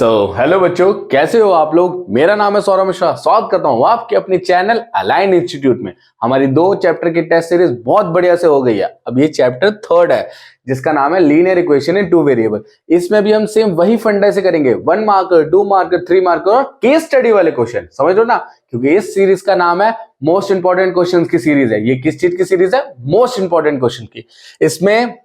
Hello बच्चों, कैसे हो आप लोग। मेरा नाम है सौरभ मिश्रा। स्वागत करता हूँ आपके अपनी चैनल अलाइन इंस्टीट्यूट में। हमारी 2 चैप्टर की टेस्ट सीरीज बहुत बढ़िया से हो गई है। अब ये चैप्टर 3 है जिसका नाम है लीनियर इक्वेशन इन 2 वेरिएबल। इसमें भी हम सेम वही फंडा से करेंगे, 1 मार्कर, 2 मार्कर, 3 मार्कर और केस स्टडी वाले क्वेश्चन। समझ लो ना, क्योंकि इस सीरीज का नाम है मोस्ट इंपॉर्टेंट क्वेश्चन की सीरीज है। ये किस चीज की सीरीज है? मोस्ट इंपॉर्टेंट क्वेश्चन की। इसमें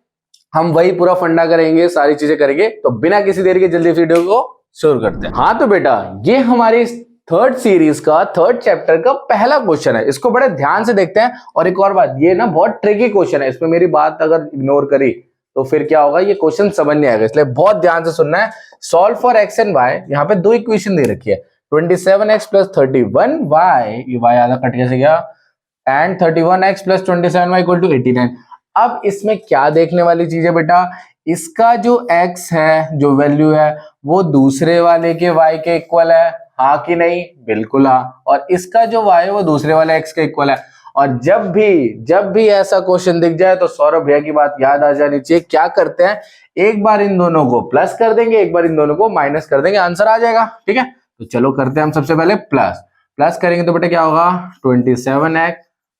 हम वही पूरा फंडा करेंगे, सारी चीजें करेंगे। तो बिना किसी देरी के जल्दी वीडियो को शुरू करते हैं। हाँ तो बेटा, ये हमारी 3rd सीरीज का 3rd चैप्टर का पहला क्वेश्चन है। इसको बड़े ध्यान से देखते हैं। और एक और बात, ये ना बहुत ट्रिकी क्वेश्चन है। इसमें मेरी बात अगर इग्नोर करी तो फिर क्या होगा, ये क्वेश्चन समझ नहीं आएगा। इसलिए बहुत ध्यान से सुनना है। Solve for X and Y. यहाँ पे 2 इक्वेशन दे रखी है, 27x प्लस 31y, ये y आधा कट कैसे गया, and 31x plus 27y equal to 89। अब इसमें क्या देखने वाली चीज है बेटा, इसका जो x है, जो वैल्यू है, वो दूसरे वाले के y के इक्वल है, हाँ कि नहीं? बिल्कुल हाँ। और इसका जो y है वो दूसरे वाले x के इक्वल है। और जब भी ऐसा क्वेश्चन दिख जाए तो सौरभ भैया की बात याद आ जानी चाहिए। क्या करते हैं, एक बार इन दोनों को प्लस कर देंगे, एक बार इन दोनों को माइनस कर देंगे, आंसर आ जाएगा। ठीक है, तो चलो करते हैं हम सबसे पहले प्लस करेंगे तो बेटा क्या होगा, 27x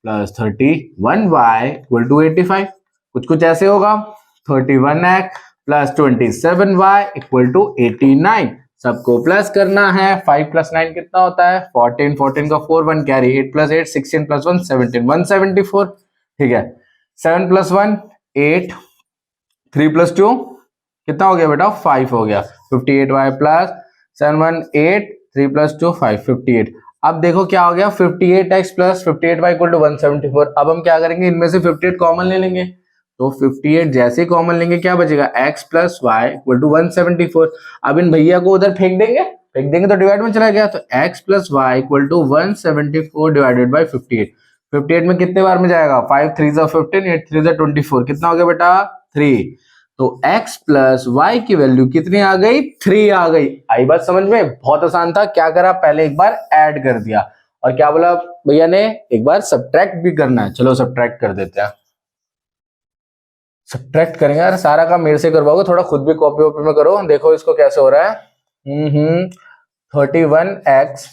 plus 31y equal to 85। कुछ ऐसे होगा, 31x plus 27y equal to 89। सबको प्लस करना है। 5 प्लस 9 कितना होता है, 14, 14 का 4, 1 कैरी, 8 प्लस 8 16 प्लस 1 17, 174। ठीक है, 7 प्लस 1 8, 3 प्लस 2 कितना हो गया बेटा, 5 हो गया। 58y plus 7 1 8, 3 plus 2 5, 58। अब देखो क्या हो गया, 58x plus 58y equal to 174। अब हम क्या करेंगे, इनमें से 58 कॉमन ले लेंगे। तो 58 जैसे कॉमन लेंगे क्या बचेगा, x plus Y equal to 174। अब इन भैया को उधर फेंक देंगे तो डिवाइड में चला गया। तो x plus Y equal to 174 divided by 58। 58 में कितने बार में जाएगा, 5 3 15, 8 3 24। कितना हो गया बेटा, 3। तो x प्लस वाई की वैल्यू कितनी आ गई, 3 आ गई। आई बात समझ में? बहुत आसान था। क्या करा, पहले एक बार ऐड कर दिया और क्या बोला भैया ने, एक बार सब्ट्रैक्ट भी करना है। चलो सब्ट्रैक्ट कर देते हैं। सब्ट्रैक्ट करेंगे यार, सारा काम मेरे से करवाओगे, थोड़ा खुद भी कॉपी वॉपी में करो। देखो इसको कैसे हो रहा है। 31x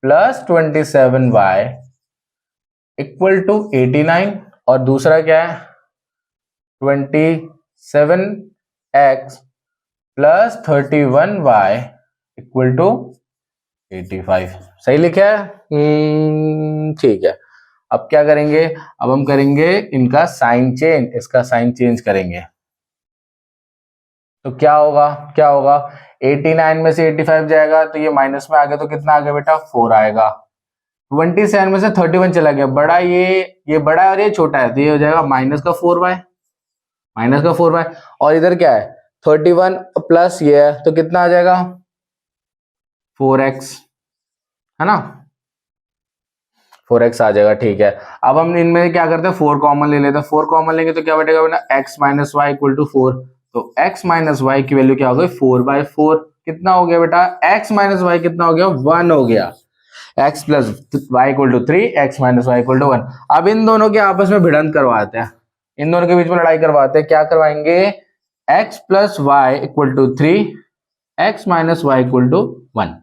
plus 27y equal to 89। और दूसरा क्या है, 27x plus 31y equal to 85। सही लिखा है? ठीक है। अब क्या करेंगे, अब हम करेंगे इनका साइन चेंज, इसका साइन चेंज करेंगे। तो क्या होगा 89 में से 85 जाएगा तो ये माइनस में आ गया, तो कितना आ गया बेटा, 4 आएगा। 27 में से 31 चला गया, बड़ा ये बड़ा है और ये छोटा है, तो ये हो जाएगा माइनस का 4y। और इधर क्या है, 31 प्लस ये है, तो कितना आ जाएगा, 4x, है ना, 4x आ जाएगा। ठीक है, अब हम इनमें क्या करते हैं, 4 कॉमन ले लेते हैं। 4 कॉमन लेंगे तो क्या बचेगा बेटा, x minus Y equal to 4। तो x माइनस वाई की वैल्यू क्या हो गई, 4/4। कितना हो गया बेटा, x माइनस वाई कितना हो गया, 1 हो गया। x plus Y equal to 3, x minus Y equal to 1। अब इन दोनों के आपस में भिड़ंत करवाते हैं, इन दोनों के बीच में लड़ाई करवाते हैं। क्या करवाएंगे, x plus Y equal to 3, x minus Y equal to 1।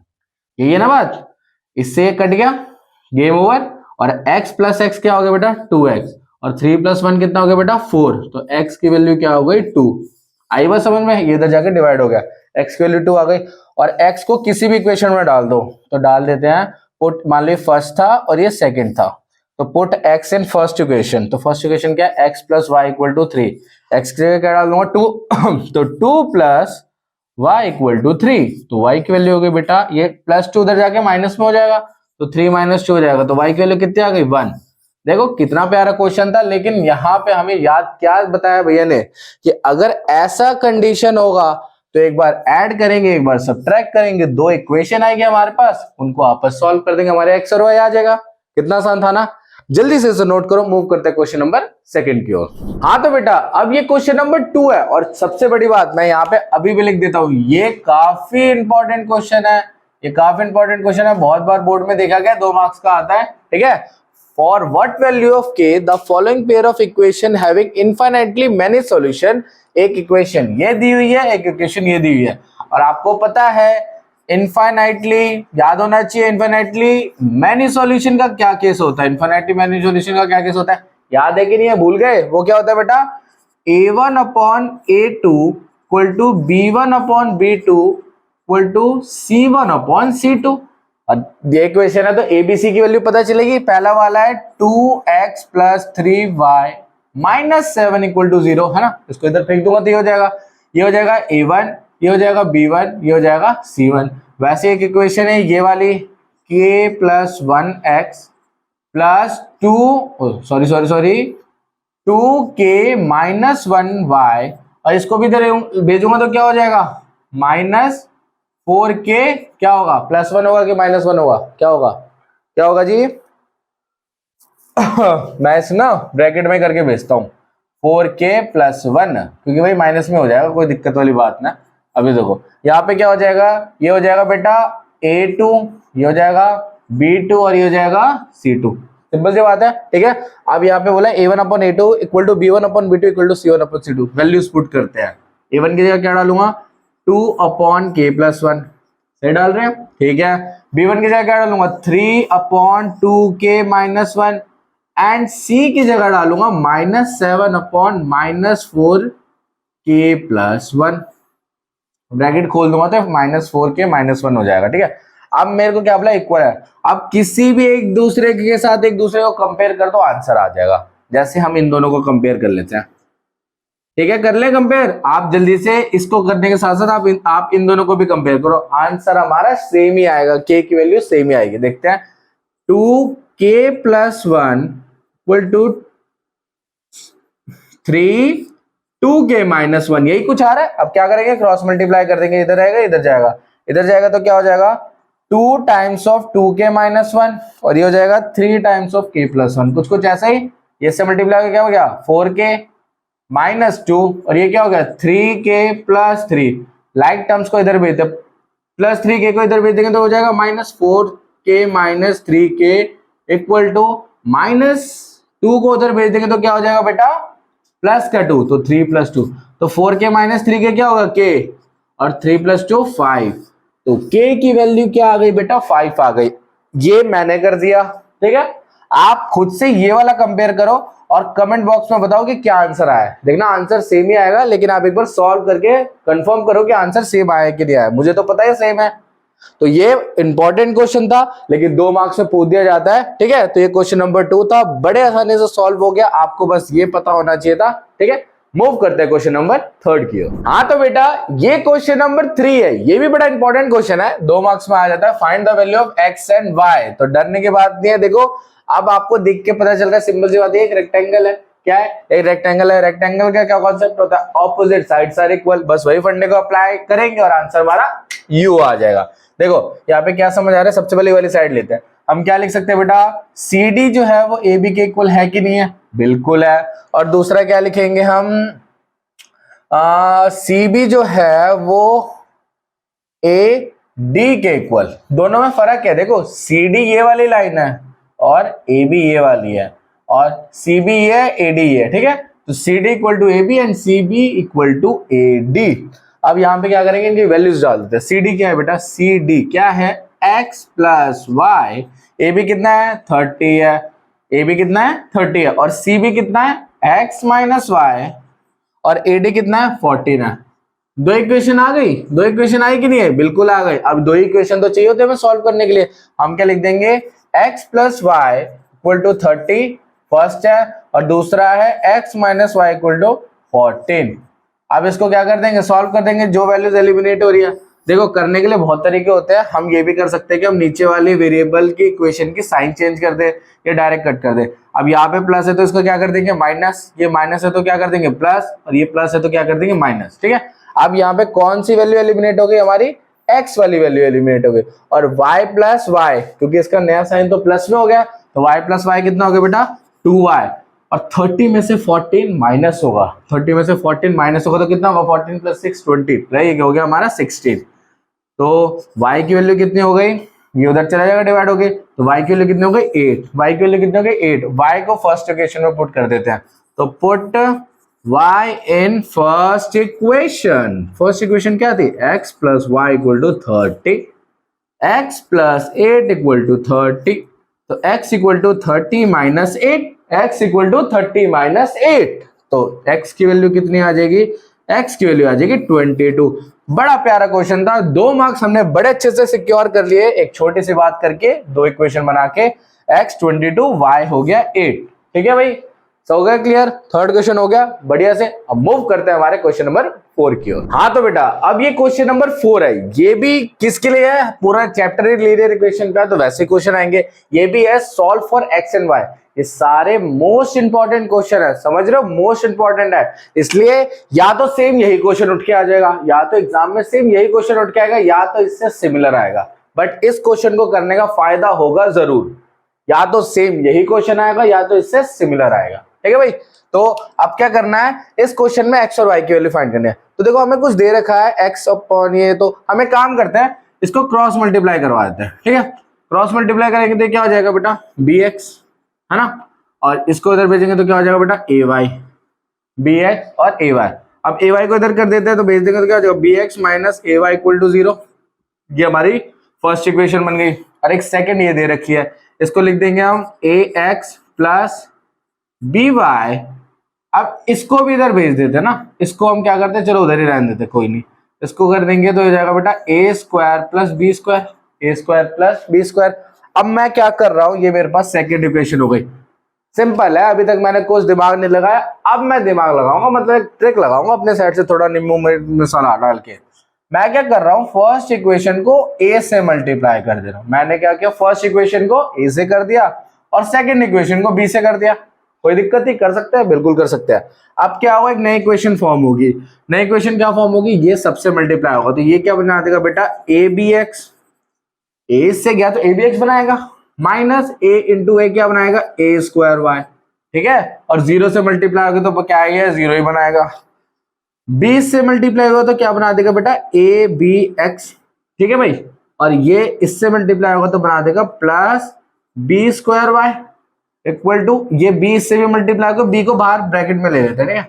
यही है ना बात, इससे कट गया, गेम ओवर। और x प्लस एक्स क्या हो गया बेटा, 2x। और 3 प्लस 1 कितना हो गया बेटा, 4। तो x की वैल्यू क्या हो गई, 2। आई बात समझ में? ये इधर जाके डिवाइड हो गया, x की वैल्यू 2 आ गई। और x को किसी भी इक्वेशन में डाल दो, तो डाल देते हैं। पुट, मान लो फर्स्ट था और ये सेकंड था, तो put x in first equation. तो फर्स्ट इक्वेशन क्या है, x plus Y equal to 3। x की जगह क्या डाल दूंगा, 2 तो 2 प्लस y इक्वल टू 3। तो y की वैल्यू हो गई बेटा, ये प्लस 2 उधर जाके माइनस में हो जाएगा, तो 3 माइनस 2 हो जाएगा। तो y की वैल्यू कितनी आ गई, 1। देखो कितना प्यारा क्वेश्चन था। लेकिन यहाँ पे हमें याद क्या बताया भैया ने, कि अगर ऐसा कंडीशन होगा तो एक बार ऐड करेंगे, एक बार सब्ट्रैक्ट करेंगे, 2 इक्वेशन आएंगे हमारे पास, उनको आपस सॉल्व कर देंगे, हमारे x और y आ जाएगा। कितना आसान था ना। जल्दी से इसे नोट करो, मूव करते हैं क्वेश्चन नंबर 2 की ओर। हाँ तो बेटा, अब ये क्वेश्चन नंबर 2 है। और सबसे बड़ी बात मैं यहाँ पे अभी भी लिख देता हूँ, ये काफी इंपॉर्टेंट क्वेश्चन है। ये काफी इंपॉर्टेंट क्वेश्चन है, बहुत बार बोर्ड में देखा गया, 2 मार्क्स का आता है। ठीक है, for what value of k the following pair of equation having infinitely many solution. एक इक्वेशन ये दी हुई है, एक इक्वेशन ये दी हुई है। और आपको पता है इनफाइनाइटली, याद होना चाहिए, इनफाइनाइटली मैनी सॉल्यूशन का क्या केस होता है, इनफाइनाइटली मैनी सॉल्यूशन का क्या केस होता है, याद है कि नहीं है, भूल गए? वो क्या होता है बेटा, a1 upon a2 equal to b1 upon b2 equal to c1 upon c2। ये इक्वेशन है तो एबीसी की वैल्यू पता चलेगी। पहला वाला है 2x plus 3y minus 7 equal to 0, है ना, इसको इधर फेंक दूंगा तो ये हो जाएगा, ये हो जाएगा a1, ये हो जाएगा b1, ये हो जाएगा c1। वैसे एक इक्वेशन है ये वाली k plus 1x plus 2k minus 1y, और इसको भी इधर भेजूंगा तो क्या हो जाएगा, माइनस 4k, क्या होगा, +1 होगा कि -1 होगा, क्या होगा, क्या होगा जी मैं इस ना ब्रैकेट में करके भेजता हूं, 4k + 1, क्योंकि भाई माइनस में हो जाएगा, कोई दिक्कत वाली बात ना। अभी देखो यहाँ पे क्या हो जाएगा, ये हो जाएगा बेटा a2, ये हो जाएगा b2 और ये हो जाएगा c2, सिंपल सी बात है, ठीक है। अब यहाँ पे बोला a1 upon a2 equal to b1 upon b2 equal to c1 upon c2, values put करते हैं। a1 की जगह क्या डालूंगा, 2 अपॉन k + 1, सही डाल रहे हैं, ठीक है। b1 की जगह क्या डालूंगा, 3 अपॉन 2k - 1, एंड c की जगह डालूंगा -7 अपॉन -4k + 1, ब्रैकेट खोल दूंगा तो -4k - 1 हो जाएगा, ठीक है। अब मेरे को क्या बोला, इक्वल है। अब किसी भी एक दूसरे के साथ एक दूसरे को कंपेयर कर दो, आंसर आ जाएगा। जैसे हम इन दोनों को कंपेयर कर लेते हैं, ठीक है, कर ले कंपेयर। आप जल्दी से इसको करने के साथ साथ आप इन दोनों को भी कंपेयर करो, आंसर हमारा सेम ही आएगा, k की वैल्यू सेम ही आएगी। देखते हैं, 2k + 1 इक्वल टू 3 2k - 1, यही कुछ आ रहा है। अब क्या करेंगे, क्रॉस मल्टीप्लाई कर देंगे, इधर आएगा इधर जाएगा, इधर जाएगा तो क्या हो जाएगा, 2 टाइम्स ऑफ 2k - 1, और ये हो जाएगा 3 टाइम्स ऑफ k + 1, कुछ ऐसा ही। ये से मल्टीप्लाई क्या हो गया, 4k -2, और ये क्या हो गया, 3k + 3, लाइक टर्म्स को इधर भेजते, +3k को इधर भेज देंगे तो हो जाएगा -4k - 3k इक्वल टू -2 को उधर भेज देंगे तो क्या हो जाएगा बेटा, प्लस का 2, तो 3 + 2, तो 4k - 3k क्या होगा, k, और 3 + 2 5, तो k की वैल्यू क्या आ गई बेटा, 5 आ गई। ये मैंने कर दिया, ठीक है। आप खुद से ये वाला कंपेयर करो और कमेंट बॉक्स में बताओ कि क्या आंसर आया है। देखना आंसर सेम ही आएगा, लेकिन आप एक बार सॉल्व करके कंफर्म करो कि आंसर सेम आया कि नहीं आया। मुझे तो पता है सेम है, तो ये इंपॉर्टेंट क्वेश्चन था, लेकिन 2 मार्क्स में पूछ दिया जाता है, ठीक है। तो ये क्वेश्चन नंबर 2 था, बड़े आसानी से सॉल्व हो गया, आपको बस ये पता होना चाहिए था, ठीक है। मूव करते हैं क्वेश्चन नंबर 3 की ओर। हाँ तो बेटा ये क्वेश्चन नंबर 3 है, ये भी बड़ा इंपॉर्टेंट क्वेश्चन है, 2 मार्क्स में आ जाता है। Find the value of x and y, तो डरने की बात नहीं है। देखो अब आपको देख के पता चल रहा है, सिंपल सी बात है, एक रेक्टेंगल है, क्या है, एक रेक्टेंगल है। रेक्टेंगल का क्या कॉन्सेप्ट होता है, ऑपोजिट साइड्स आर इक्वल, बस वही फंडे को अप्लाई करेंगे और आंसर हमारा u आ जाएगा। देखो यहाँ पे क्या समझ आ रहा है, सबसे पहले वाली साइड लेते हैं। हम क्या लिख सकते हैं बेटा, CD जो है वो AB के इक्वल है कि नहीं है, बिल्कुल है। और दूसरा क्या लिखेंगे हम, CB जो है वो AD के इक्वल, दोनों में फर्क है। देखो CD ये वाली लाइन है और AB ये वाली है, और CB ये है, AD ये है, ठीक है। तो CD = AB and CB = AD। अब यहाँ पे क्या करेंगे, इनकी वैल्यूज डाल देते हैं। CD क्या है बेटा, CD क्या है, x + y, AB कितना है, 30 है, AB कितना है, 30 है, और CB कितना है, x - y, और AD कितना है, 14 है। दो इक्वेशन आ गई, दो इक्वेशन आई कि नहीं है, बिल्कुल आ गई। अब दो इक्वेशन तो चाहिए होते हैं सॉल्व करने के लिए, हम क्या लिख देंगे, x + y = 30 फर्स्ट है, और दूसरा है x - y = 14। अब इसको क्या कर देंगे, सॉल्व कर देंगे, जो वैल्यूज एलिमिनेट हो रही है। देखो करने के लिए बहुत तरीके होते हैं, हम ये भी कर सकते हैं कि हम नीचे वाले वेरिएबल की इक्वेशन की साइन चेंज कर दे या डायरेक्ट कट कर दे। अब यहाँ पे प्लस है तो इसको क्या कर देंगे माइनस, ये माइनस है तो क्या कर देंगे प्लस, और ये प्लस है तो क्या कर देंगे माइनस, ठीक है। अब यहाँ पे कौन सी वैल्यू एलिमिनेट हो गई, हमारी x वाली वैल्यू एलिमिनेट हो गई, और y + y, क्योंकि इसका नया साइन तो प्लस में हो गया, तो y + y कितना हो गया बेटा, 2y, और 30 में से 14 माइनस होगा, 30 में से 14 माइनस होगा तो कितना होगा, 14 + 6 20, राइट, हो गया हमारा 16। तो y की वैल्यू कितनी हो गई, ये उधर चला जाएगा, डिवाइड हो गई, तो y की वैल्यू कितनी हो गई 8, y की वैल्यू कितनी हो गई 8। y को फर्स्ट इक्वेशन में पुट कर देते हैं, तो put y in first equation. First equation क्या थी? x plus y equal to 30, x plus 8 equal to 30. तो x equal to 30 minus 8, x equal to 30 minus 8. तो x की वैल्यू कितनी आ जाएगी? x की वैल्यू आ जाएगी 22. बड़ा प्यारा क्वेश्चन था, 2 मार्क्स हमने बड़े अच्छे से सिक्योर कर लिए एक छोटी सी बात करके, 2 इक्वेशन बना के. x 22, y हो गया 8. ठीक है भाई, हो गया क्लियर? थर्ड क्वेश्चन हो गया बढ़िया से. अब मूव करते हैं हमारे क्वेश्चन नंबर 4 की ओर. हाँ तो बेटा अब ये क्वेश्चन नंबर 4 है, ये भी किसके लिए है? पूरा चैप्टर ही लीनियर इक्वेशन का, तो वैसे क्वेश्चन आएंगे. ये भी है solve for X and Y. ये सारे मोस्ट इंपॉर्टेंट क्वेश्चन है, समझ रहे हो? मोस्ट इंपॉर्टेंट है, इसलिए या तो सेम यही क्वेश्चन उठ के आ जाएगा, या तो एग्जाम में सेम यही क्वेश्चन उठ के आएगा, या तो इससे सिमिलर आएगा. बट इस क्वेश्चन को करने का फायदा होगा जरूर, या तो सेम यही क्वेश्चन आएगा या तो इससे सिमिलर आएगा. ठीक है भाई, तो अब क्या करना है, इस क्वेश्चन में x और y की वैल्यू फाइंड करनी है. तो देखो हमें कुछ दे रखा है x अपॉन ये, तो हमें काम करते हैं इसको क्रॉस मल्टीप्लाई करवा देते हैं. ठीक है, क्रॉस मल्टीप्लाई करेंगे तो क्या हो जाएगा बेटा? bx, है ना, और इसको इधर भेजेंगे तो क्या हो जाएगा बेटा? ay, bx और ay. अब ay को इधर कर देते हैं तो भेज देंगे तो क्या हो जाएगा? bx minus ay equal to 0. ये हमारी फर्स्ट इक्वेशन बन गई. और एक सेकंड ये दे रखी है, इसको लिख देंगे हम ax प्लस by. अब इसको भी इधर भेज देते हैं ना, इसको हम क्या करते हैं, चलो उधर ही रहने देते, कोई नहीं. इसको कर देंगे तो हो जाएगा बेटा a square plus B square, a square plus B square. अब मैं क्या कर रहा हूं, ये मेरे पास सेकंड इक्वेशन हो गई. सिंपल है, अभी तक मैंने कुछ दिमाग नहीं लगाया, अब मैं दिमाग लगाऊंगा, मतलब एक ट्रिक लगाऊंगा अपने साइड से, थोड़ा नींबू मसाला डाल के. मैं क्या कर रहा हूं, फर्स्ट इक्वेशन को a से मल्टीप्लाई कर दे रहा हूं. मैंने क्या किया, फर्स्ट इक्वेशन को a से कर दिया और सेकंड इक्वेशन को b से कर दिया. कोई दिक्कत नहीं, कर सकते हैं, बिल्कुल कर सकते हैं. अब क्या होगा, एक नई इक्वेशन फॉर्म होगी. नई इक्वेशन क्या फॉर्म होगी, ये सबसे मल्टीप्लाई होगा, तो ये क्या बना देगा बेटा? abx, a से गया तो abx बनाएगा, माइनस a इंटू ए क्या बनाएगा? a square y. ठीक है, और 0 से मल्टीप्लाई होगा तो क्या आएगा? 0 ही बनाएगा. b से मल्टीप्लाई होगा तो क्या बना देगा बेटा? abx. ठीक है भाई, और ये इससे मल्टीप्लाई होगा तो बना देगा plus b square y equal to, ये b इससे भी मल्टीप्लाई को, b को बाहर ब्रैकेट में ले लेते हैं,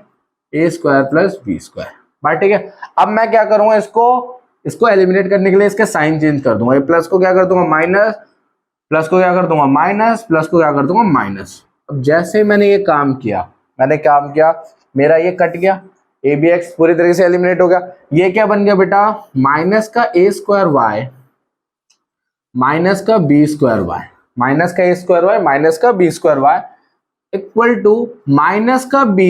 a square plus B square. बात ठीक है. अब मैं क्या करूंगा, इसको एलिमिनेट करने के लिए इसका साइन चेंज कर दूंगा. ये प्लस को क्या कर दूंगा? माइनस, प्लस को क्या कर दूंगा? माइनस, प्लस को क्या कर दूंगा? माइनस. अब जैसे मैंने ये काम किया, मेरा ये कट गया, abx पूरी तरीके से एलिमिनेट हो गया. ये क्या बन गया बेटा? माइनस का a स्क्वायर वाई माइनस का b स्क्वायर वाई, माइनस का a स्क्वायर वाई माइनस का b square Y equal to minus का b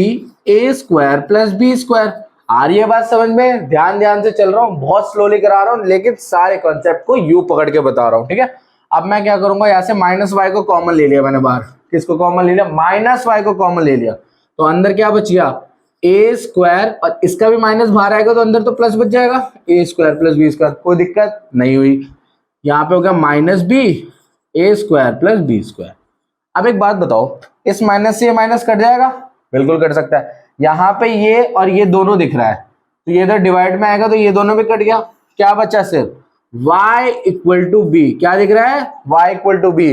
a square plus b square. आ रही है बात समझ में? ध्यान से चल रहा हूँ, बहुत स्लोली करा रहा हूँ, लेकिन सारे कॉन्सेप्ट को यू पकड़ के बता रहा हूँ. ठीक है, अब मैं क्या करूंगा, यहाँ से माइनस वाई को कॉमन ले लिया मैंने बाहर. किसको कॉमन ले लिया? माइनस वाई को कॉमन ले लिया. तो अंदर क्या बच गया? a स्क्वायर, और इसका भी माइनस बाहर आएगा तो अंदर तो प्लस बच जाएगा, a square plus B square. कोई दिक्कत नहीं हुई. यहाँ पे हो गया minus B a square plus B square. अब एक बात बताओ, इस माइनस से ये माइनस कट जाएगा? बिल्कुल कट सकता है. यहाँ पे ये और ये दोनों दिख रहा है, तो ये इधर डिवाइड में आएगा तो ये दोनों भी कट गया. क्या बचा? सिर्फ y इक्वल टू बी. क्या दिख रहा है? y equal to B.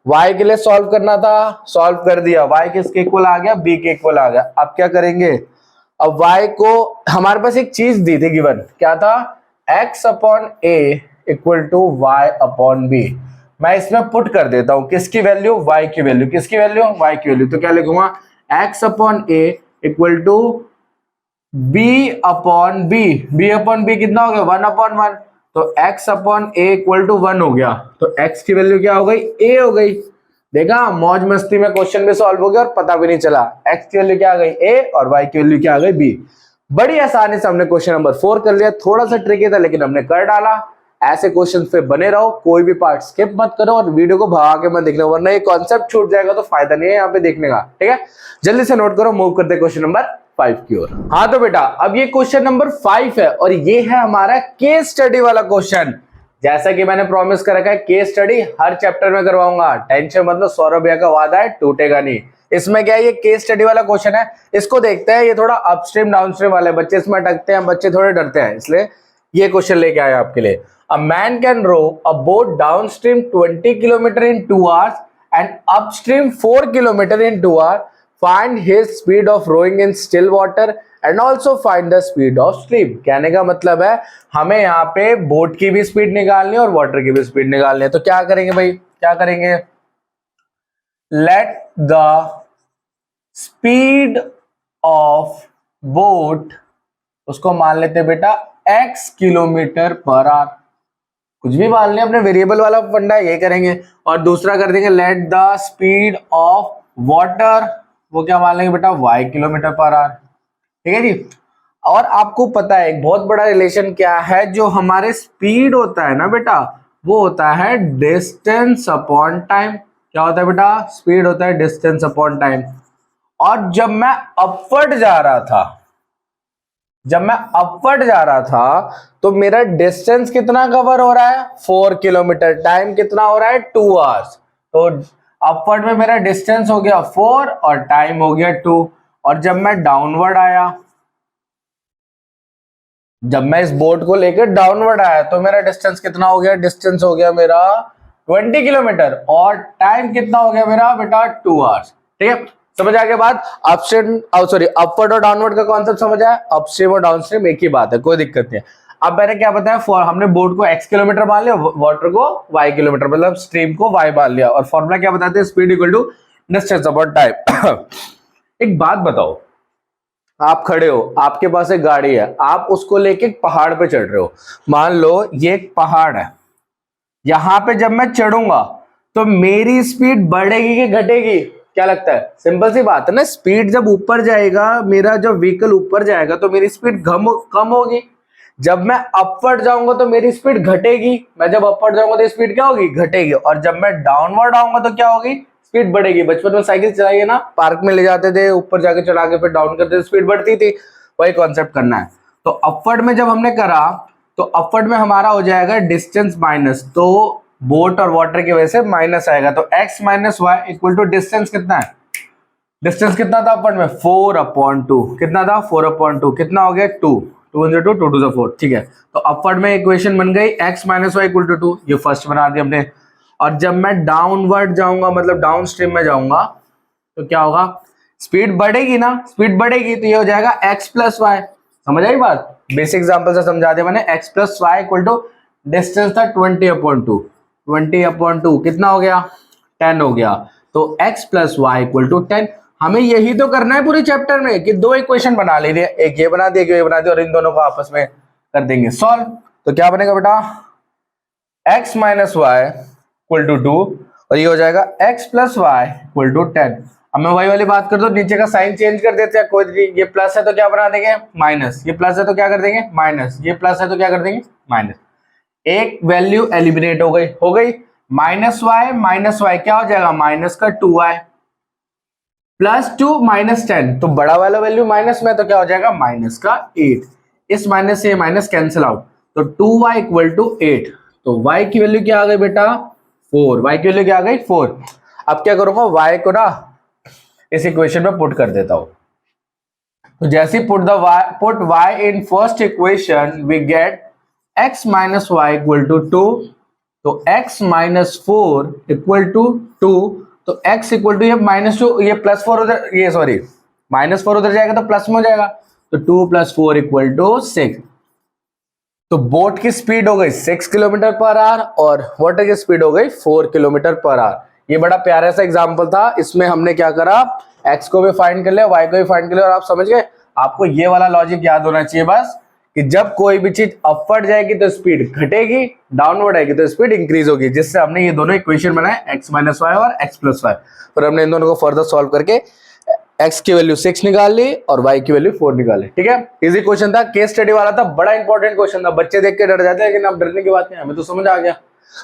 y के लिए सॉल्व करना था, सॉल्व कर दिया. y किसके इक्वल आ गया? b के इक्वल आ गया. अब क्या करेंगे, अब y को हमारे पास एक चीज दी थी गिवन, क्या था? x upon a equal to y upon b. मैं इसमें पुट कर देता हूं किसकी वैल्यू? y की वैल्यू. किसकी वैल्यू? y की वैल्यू. तो क्या लिखूंगा? x upon a equal to b upon b. b upon b कितना हो गया? 1 अपॉन 1. तो x upon a equal to 1 हो गया. तो x की वैल्यू क्या हो गई? a हो गई. देखा, मौज मस्ती में क्वेश्चन भी सॉल्व हो गया और पता भी नहीं चला. x की वैल्यू क्या आ गई? a, और y की वैल्यू क्या आ गई? b. बड़ी आसानी से हमने क्वेश्चन नंबर 4 कर लिया. थोड़ा सा ट्रिकी था लेकिन हमने कर डाला. ऐसे क्वेश्चन पे बने रहो, कोई भी पार्ट स्किप मत करो और वीडियो को भगा के मत देखना, वरना ये कॉन्सेप्ट छूट जाएगा तो फायदा नहीं है यहाँ पे देखने का. ठीक है, जल्दी से नोट करो. मूव करते क्वेश्चन नंबर 5 की ओर. हाँ तो बेटा अब ये क्वेश्चन नंबर 5 है और ये है हमारा केस स्टडी वाला क्वेश्चन. जैसा कि मैंने प्रॉमिस कर रखा है, केस स्टडी हर चैप्टर में करवाऊंगा. टेंशन मतलब सौरभ भैया का वादा है, टूटेगा नहीं. इसमें क्या है, ये केस स्टडी वाला क्वेश्चन है. इसको देखते हैं. ये थोड़ा अपस्ट्रीम डाउनस्ट्रीम वाले बच्चे इसमें अटकते हैं, बच्चे थोड़े डरते हैं, इसलिए ये क्वेश्चन लेके आए आपके लिए. A man can row a boat downstream 20 km in 2 hours and upstream 4 km in 2 hours find his speed of rowing in still water and also find the speed of stream. कहने का मतलब है हमें यहाँ पे बोट की भी speed निकालनी है और वाटर की भी स्पीड निकालनी है। तो क्या करेंगे भाई, क्या करेंगे, let the speed of boat, उसको मान लेते हैं बेटा x किलोमीटर पर आवर, कुछ भी मान लें, अपने वेरिएबल वाला फंडा ये करेंगे। और दूसरा कर देंगे let the speed of water, वो क्या मान लेंगे बेटा y किलोमीटर पर आवर। ठीक है जी। और आपको पता है एक बहुत बड़ा रिलेशन क्या है, जो हमारे स्पीड होता है ना बेटा, वो होता है डिस्टेंस अपॉन टाइम। क्या होता है बेटा, स्पीड होता है डिस्टेंस अपॉन टाइम। और जब मैं अपवर्ड जा रहा था, तो मेरा डिस्टेंस कितना कवर हो रहा है, 4 किलोमीटर, टाइम कितना हो रहा है 2 आवर्स। तो अपवर्ड में मेरा डिस्टेंस हो गया 4 और टाइम हो गया 2। और जब मैं डाउनवर्ड आया, जब मैं इस बोट को लेकर डाउनवर्ड आया, तो मेरा डिस्टेंस कितना हो गया, डिस्टेंस हो गया मेरा 20 किलोमीटर और टाइम कितना हो गया मेरा बेटा 2 आवर्स। ठीक है, समझ आ गया बात। अपस्ट्रीम अपवर्ड और डाउनवर्ड का कॉन्सेप्ट समझ आया। अपस्ट्रीम और डाउनस्ट्रीम एक ही बात है, कोई दिक्कत नहीं है। अब मैंने क्या बताया, हमने बोट को x किलोमीटर मान लिया, वाटर को y किलोमीटर, मतलब स्ट्रीम को y मान लिया। और फॉर्मूला क्या बताते हैं, speed equal to distance upon time. एक बात बताओ, आप खड़े हो, आपके पास एक गाड़ी है, आप उसको लेके एक पहाड़ पे चढ़ रहे हो। मान लो ये एक पहाड़ है, यहां पे जब मैं चढ़ूंगा तो मेरी स्पीड बढ़ेगी कि घटेगी, क्या लगता है, सिंपल सी बात है ना। स्पीड जब ऊपर जाएगा, मेरा जब व्हीकल ऊपर जाएगा तो मेरी स्पीड कम होगी। जब मैं अपवर्ड जाऊंगा तो मेरी स्पीड घटेगी, मैं जब अपवर्ड जाऊंगा तो स्पीड क्या होगी, घटेगी। और जब मैं डाउनवर्ड आऊंगा तो क्या होगी, स्पीड बढ़ेगी। बचपन में साइकिल चलाइए ना, पार्क में ले जाते थे, ऊपर जाके चढ़ा के फिर डाउन करते थे, स्पीड बढ़ती थी। वही कॉन्सेप्ट करना है। तो अपवर्ड में जब हमने करा, तो अपवर्ड में हमारा हो जाएगा डिस्टेंस माइनस, तो बोट और वाटर की वजह से माइनस आएगा। तो x minus Y equal to distance कितना है, डिस्टेंस कितना था अपवर्ड में 4/2, कितना था 4/2, कितना हो गया 2, 2 × 2 2 2 4। ठीक है, तो अपवर्ड में इक्वेशन बन गई x minus Y equal to 2, ये फर्स्ट बना दी हमने। और जब मैं डाउनवर्ड जाऊंगा, मतलब डाउन स्ट्रीम में जाऊंगा, तो क्या होगा, स्पीड बढ़ेगी ना, स्पीड बढ़ेगी तो ये हो जाएगा x प्लस वाई। समझ आई बात, बेसिक एग्जांपल से समझा दिया मैंने। x plus Y equal to distance था 20/2, 20/2 कितना हो गया 10 हो गया। तो x plus Y equal to 10। हमें यही तो करना है पूरे चैप्टर में, कि दो इक्वेशन बना ली, एक ये बना दी, एक ये बना दी, और इन दोनों को आपस में कर देंगे सॉल्व। तो क्या बनेगा बेटा, x minus Y equal to 2 और ये हो जाएगा x plus Y equal to 10। अब मैं वही वाली बात कर दो, नीचे का साइन चेंज कर देते हैं, कोई ये प्लस है तो क्या बना देंगे माइनस, ये प्लस है तो क्या कर देंगे माइनस, ये प्लस है तो क्या कर देंगे माइनस। एक वैल्यू एलिमिनेट हो गई। माइनस वाई क्या हो जाएगा, माइनस का 2y प्लस 2 माइनस 10, तो बड़ा वाला वैल्यू माइनस में, तो क्या हो जाएगा माइनस का 8। इस माइनस से माइनस कैंसिल आउट, तो 2y इक्वल टू 8। तो y की वैल्यू क्या आ गई बेटा 4, y की वैल्यू क्या आ गई 4। अब क्या करूंगा, y को ना इस इक्वेशन में पुट कर देता हूं। तो जैसे put y in first equation, we get x minus Y equal to 2, तो x माइनस 4 इक्वल टू 2, तो x इक्वल टू ये -2, ये +4 उधर, ये सॉरी -4 उधर जाएगा तो प्लस में हो जाएगा, तो 2 + 4 इक्वल टू 6। तो बोट की स्पीड हो गई 6 किलोमीटर पर आवर और वाटर की स्पीड हो गई 4 किलोमीटर पर आवर। ये बड़ा प्यारा सा एग्जांपल था, इसमें हमने क्या करा, x को भी फाइंड कर लिया, y को भी फाइंड कर लिया, और आप समझ गए। आपको ये वाला लॉजिक याद होना चाहिए बस, कि जब कोई भी चीज अपवर्ड जाएगी तो स्पीड घटेगी, डाउनवर्ड आएगी तो स्पीड इंक्रीज होगी, जिससे हमने ये दोनों इक्वेशन बनाए x माइनस वाई और x प्लस वाई। फिर हमने इन दोनों को फर्दर सॉल्व करके x की वैल्यू 6 निकाल ली और y की वैल्यू 4 निकाली। ठीक है, इजी क्वेश्चन था, केस स्टडी वाला था, बड़ा इंपॉर्टेंट क्वेश्चन था। बच्चे देख के डर जाते हैं, लेकिन अब डरने की बात नहीं, हमें तो समझ आ गया।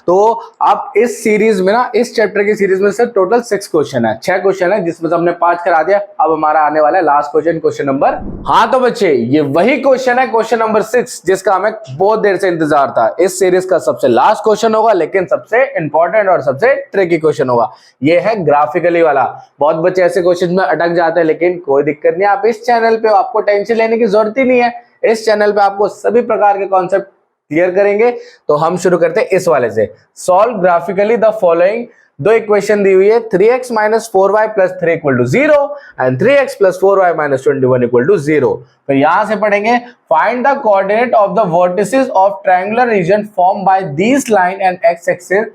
तो आप इस सीरीज में ना, इस चैप्टर की सीरीज में से टोटल 6 क्वेश्चन है, 6 क्वेश्चन है, जिसमें से हमने 5 करा दिया। अब हमारा आने वाला है लास्ट क्वेश्चन, क्वेश्चन नंबर, हाँ तो बच्चे ये वही क्वेश्चन है, क्वेश्चन नंबर 6, जिसका हमें बहुत देर से इंतजार था। इस सीरीज का सबसे लास्ट क्वेश्चन होगा, लेकिन सबसे इंपॉर्टेंट और सबसे ट्रिकी क्वेश्चन होगा। ये है ग्राफिकली वाला। बहुत बच्चे ऐसे क्वेश्चन में अटक जाते हैं, लेकिन कोई दिक्कत नहीं, आप इस चैनल पे, आपको टेंशन लेने की जरूरत ही नहीं है। इस चैनल पे आपको सभी प्रकार के कॉन्सेप्ट क्लियर करेंगे। तो हम शुरू करते हैं इस वाले से, सॉल्व ग्राफिकली द फॉलोइंग दो इक्वेशन दी हुई है 3x minus 4y plus 3 equal to 0 and 3x plus 4y minus 21 equal to 0। फिर यहां से पढ़ेंगे find the coordinate of the vertices of triangular region form by this line and X axis,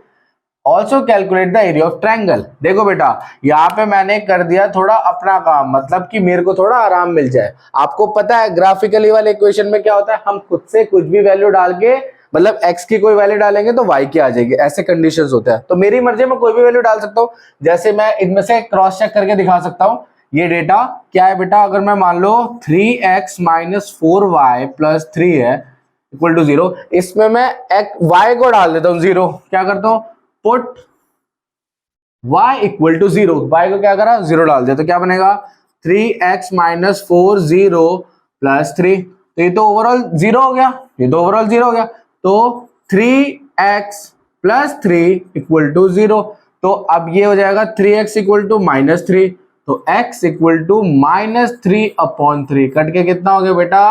also calculate the area of triangle. देखो बेटा यहाँ पे मैंने कर दिया थोड़ा अपना काम, मतलब कि मेरे को थोड़ा आराम मिल जाए। आपको पता है ग्राफिकली वाले इक्वेशन में क्या होता है, हम खुद से कुछ भी वैल्यू डाल के, मतलब x की कोई वैल्यू डालेंगे तो y की आ जाएगी, ऐसे कंडीशंस होते हैं। तो मेरी मर्जी में कोई भी वैल्यू डाल सकता हूँ, जैसे मैं इनमें से क्रॉस चेक करके दिखा सकता हूँ। ये डेटा क्या है बेटा, अगर मैं मान लो 3x माइनस 4y प्लस 3 है इक्वल टू 0, इसमें मैं y को डाल देता हूँ 0। क्या करता हूँ, put y equal to 0, y को क्या करा 0 डाल दिया, तो क्या बनेगा 3x माइनस 4 0 प्लस 3, तो ये तो ओवरऑल 0 हो गया, ये तो ओवरऑल 0 हो गया। तो 3x प्लस 3 इक्वल टू 0, तो अब ये हो जाएगा 3x इक्वल टू माइनस 3, तो x equal to minus 3 upon 3, cut के कितना हो गया बेटा,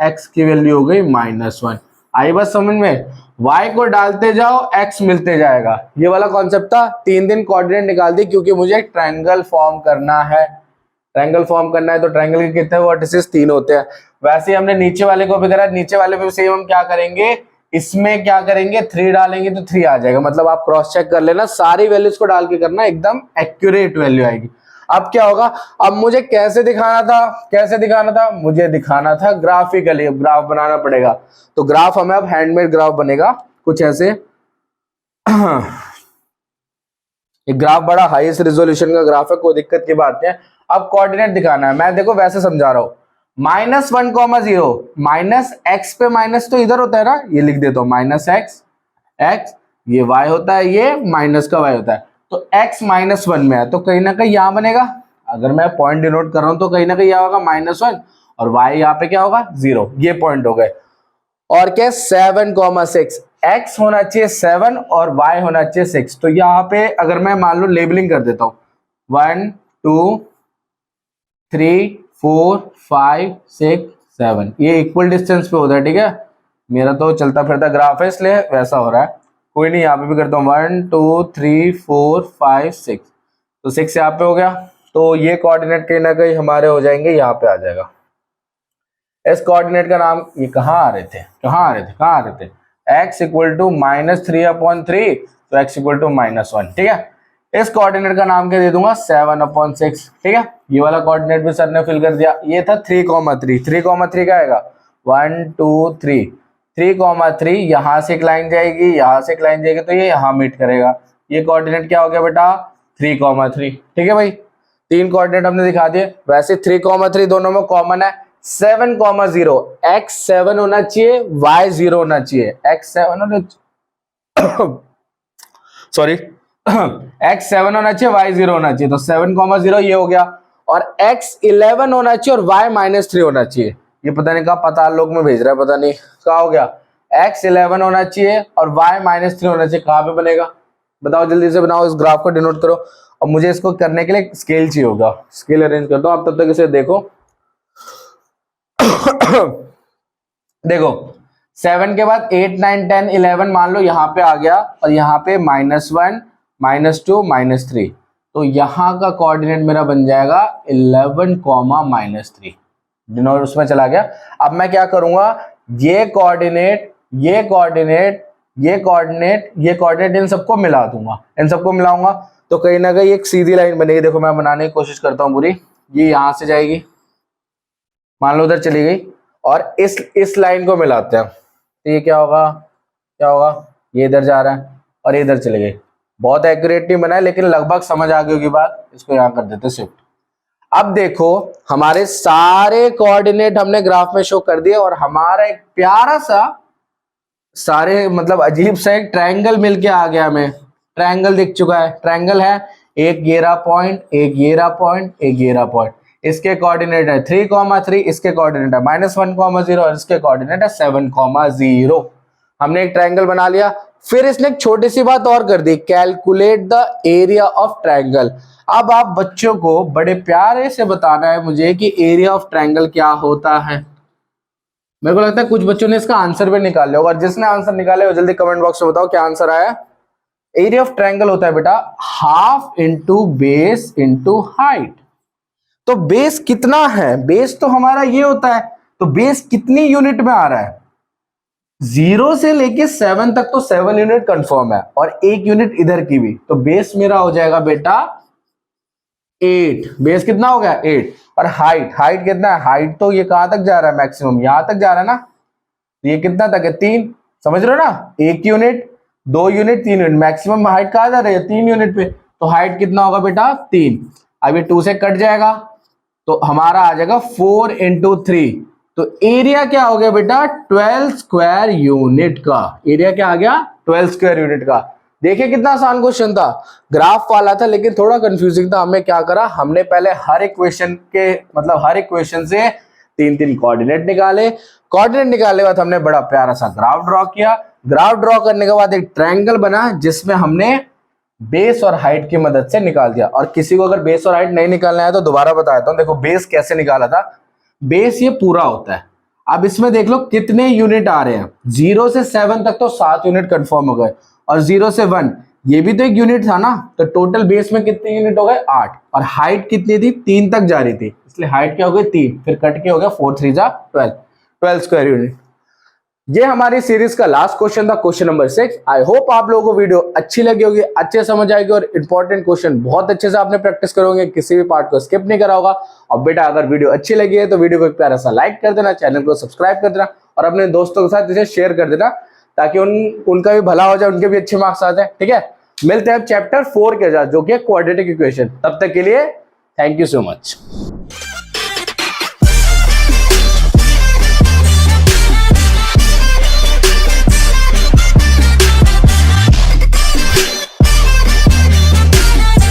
x की वैल्यू हो गई -1। आई बस समझ में, y को डालते जाओ x मिलते जाएगा, ये वाला कॉन्सेप्ट था। 3 दिन कोऑर्डिनेट निकाल दी क्योंकि मुझे ट्रायंगल फॉर्म करना है। ट्रायंगल फॉर्म करना है तो ट्रायंगल के कितने वर्टिसेस 3 होते हैं। वैसे ही हमने नीचे वाले को भी करा, नीचे वाले में सेम हम क्या करेंगे, इसमें क्या करेंगे 3 डालेंगे तो 3 आ जाएगा, मतलब आप क्रॉस चेक कर लेना, सारी वैल्यूज को डाल के करना, एकदम एक्यूरेट वैल्यू आएगी। अब क्या होगा, अब मुझे कैसे दिखाना था, कैसे दिखाना था, मुझे दिखाना था ग्राफिकली, अब ग्राफ बनाना पड़ेगा। तो ग्राफ हमें अब हैंडमेड ग्राफ बनेगा कुछ ऐसे। एक ग्राफ बड़ा हाईएस्ट रेजोल्यूशन का ग्राफ है, कोई दिक्कत की बात नहीं है। अब कोऑर्डिनेट दिखाना है, मैं देखो वैसे समझा रहा हूं, -1,0, माइनस एक्स पे माइनस तो इधर होता है ना, ये लिख देता हूं -x, x ये y होता है, ये माइनस का y होता है, तो x -1 में है तो कहीं ना कहीं यहां बनेगा। अगर मैं पॉइंट डिनोट कर रहा हूं तो कहीं ना कहीं यहां होगा -1 और y यहाँ पे क्या होगा 0, ये पॉइंट हो गए। और क्या 7,6, x होना चाहिए 7 और y होना चाहिए 6, तो यहाँ पे अगर मैं मान लो लेबलिंग कर देता हूं 1 2 3 4 5 6 7, ये इक्वल डिस्टेंस पे होता है, ठीक है। मेरा तो चलता फिरता ग्राफ है इसलिए वैसा हो रहा है, कोई नहीं, यहाँ पे भी करता हूँ 1 2 3 4 5 6, तो 6 यहाँ पे हो गया। तो ये कोऑर्डिनेट कहीं ना कहीं हमारे हो जाएंगे, यहाँ पे आ जाएगा। इस कोऑर्डिनेट का नाम, ये कहाँ आ रहे थे, कहाँ आ रहे थे, कहाँ आ रहे थे, x इक्वल टू -3/3, तो x इक्वल टू -1, ठीक है। इस कोऑर्डिनेट का नाम क्या दे दूंगा 7/6, ठीक है। ये वाला कोऑर्डिनेट भी सर ने फिल कर दिया, ये था 3,3, 3,3 का आएगा 1 2 3, 3,3 यहाँ से एक लाइन जाएगी, यहाँ से एक लाइन जाएगी, तो ये यहाँ मीट करेगा। ये कोऑर्डिनेट क्या हो गया बेटा 3,3, ठीक है भाई। 3 कोऑर्डिनेट हमने दिखा दिए। वैसे 3,3 दोनों में कॉमन है, 7,0, x 7 होना चाहिए, y 0 होना चाहिए, x 7 होना सॉरी x 7 होना चाहिए, y 0 होना चाहिए, तो 7,0 ये हो गया। और x 11 होना चाहिए और y -3 होना चाहिए। ये पता नहीं कहा पता लोग में भेज रहा है, पता नहीं क्या हो गया। x 11 होना चाहिए और y -3 होना चाहिए, कहाँ पे बनेगा बताओ, जल्दी से बनाओ, इस ग्राफ को डिनोट करो। और मुझे इसको करने के लिए स्केल चाहिए होगा, स्केल अरेंज करता हूँ, आप तब तक इसे देखो। देखो 7 के बाद 8 9 10 11 मान लो यहाँ पे आ गया, और यहाँ पे -1 -2 -3, तो यहाँ का कोऑर्डिनेट मेरा बन जाएगा 11, -3, डिनोट उसमें चला गया। अब मैं क्या करूंगा, ये कोऑर्डिनेट, ये कोऑर्डिनेट, ये कोऑर्डिनेट, ये कोऑर्डिनेट, इन सबको मिला दूंगा, इन सबको मिलाऊंगा, तो कहीं ना कहीं एक सीधी लाइन बनेगी। देखो मैं बनाने की कोशिश करता हूँ पूरी, ये यहां से जाएगी, मान लो उधर चली गई, और इस लाइन को मिलाते हैं, तो ये क्या होगा, क्या होगा, ये इधर जा रहा है और ये इधर चली गई। बहुत एक्यूरेट नहीं बना है लेकिन लगभग समझ आ गई होगी बात, इसको यहाँ कर देते शिफ्ट। अब देखो हमारे सारे कोऑर्डिनेट हमने ग्राफ में शो कर दिए, और हमारा एक प्यारा सा, सारे मतलब अजीब सा एक ट्रायंगल मिलके आ गया, हमें ट्रायंगल दिख चुका है। ट्रायंगल है, एक ये रहा पॉइंट, एक ये रहा पॉइंट, एक ये रहा पॉइंट, इसके कोऑर्डिनेट है 3,3, इसके कोऑर्डिनेट है -1,0 और इसके कोऑर्डिनेट है 7,0। हमने एक ट्रायंगल बना लिया। फिर इसने एक छोटी सी बात और कर दी, calculate the area of triangle. अब आप बच्चों को बड़े प्यारे से बताना है मुझे कि एरिया ऑफ ट्रायंगल क्या होता है। मेरे को लगता है कुछ बच्चों ने इसका आंसर भी निकाल लिया होगा, और जिसने आंसर निकाले वो जल्दी कमेंट बॉक्स में बताओ क्या आंसर आया। एरिया ऑफ ट्रायंगल होता है बेटा half into base into height. तो बेस कितना है, बेस तो हमारा ये होता है, तो बेस कितनी यूनिट में आ रहा है, 0 से लेके 7 तक तो 7 यूनिट कंफर्म है और 1 यूनिट इधर की भी, तो बेस मेरा हो जाएगा बेटा 8। बेस कितना हो गया 8। और हाइट, हाइट कितना है, हाइट तो ये कहां तक जा रहा है, मैक्सिमम यहां तक जा रहा है ना, तो ये कितना तक है 3, समझ रहे हो ना, 1 unit 2 unit 3 unit, maximum height कहां जा रही है 3 यूनिट पे, तो हाइट कितना होगा बेटा 3। अब ये 2 से कट जाएगा तो हमारा आ जाएगा 4 इंटू 3, तो एरिया क्या हो गया बेटा 12 स्क्वायर यूनिट का, एरिया क्या आ गया 12 स्क्वायर यूनिट का। देखिए कितना आसान क्वेश्चन था, ग्राफ वाला था लेकिन थोड़ा कंफ्यूजिंग था। हमने क्या करा, हमने पहले हर एक क्वेश्चन के मतलब हर एक क्वेश्चन से 3-3 कोऑर्डिनेट निकाले, कोऑर्डिनेट निकालने के बाद हमने बड़ा प्यारा सा ग्राफ ड्रॉ किया, ग्राफ ड्रॉ करने के बाद एक ट्रायंगल बना जिसमें हमने बेस और हाइट की मदद से निकाल दिया। और किसी को अगर बेस और हाइट नहीं निकालना है तो दोबारा बता देता हूं, देखो बेस कैसे निकाला था, बेस ये पूरा होता है, अब इसमें देख लो कितने यूनिट आ रहे हैं, 0 से 7 तक तो 7 यूनिट कंफर्म हो गए और 0 से 1 ये भी तो एक यूनिट था ना, तो टोटल बेस में कितने यूनिट हो गए 8। और हाइट कितनी थी 3 तक जा रही थी, इसलिए हाइट क्या हो गई 3, फिर कट के हो गया 4 3 जा 12 स्क्वायर यूनिट। ये हमारी सीरीज का लास्ट क्वेश्चन था, क्वेश्चन नंबर 6। आई होप आप लोगों को वीडियो अच्छी लगी होगी, अच्छे समझ आएगी और इंपॉर्टेंट क्वेश्चन बहुत अच्छे से आपने प्रैक्टिस करोगे, किसी भी पार्ट को स्किप नहीं करा होगा। और बेटा अगर वीडियो अच्छी लगी है तो वीडियो को एक प्यारा सा लाइक कर देना, चैनल को सब्सक्राइब कर देना और अपने दोस्तों के साथ इसे शेयर कर देना ताकि उनका भी भला हो जाए, उनके भी अच्छे मार्क्स आ जाए। ठीक है, मिलते हैं अब चैप्टर 4 के साथ जो कि क्वाड्रेटिक इक्वेशन। तब तक के लिए थैंक यू सो मच।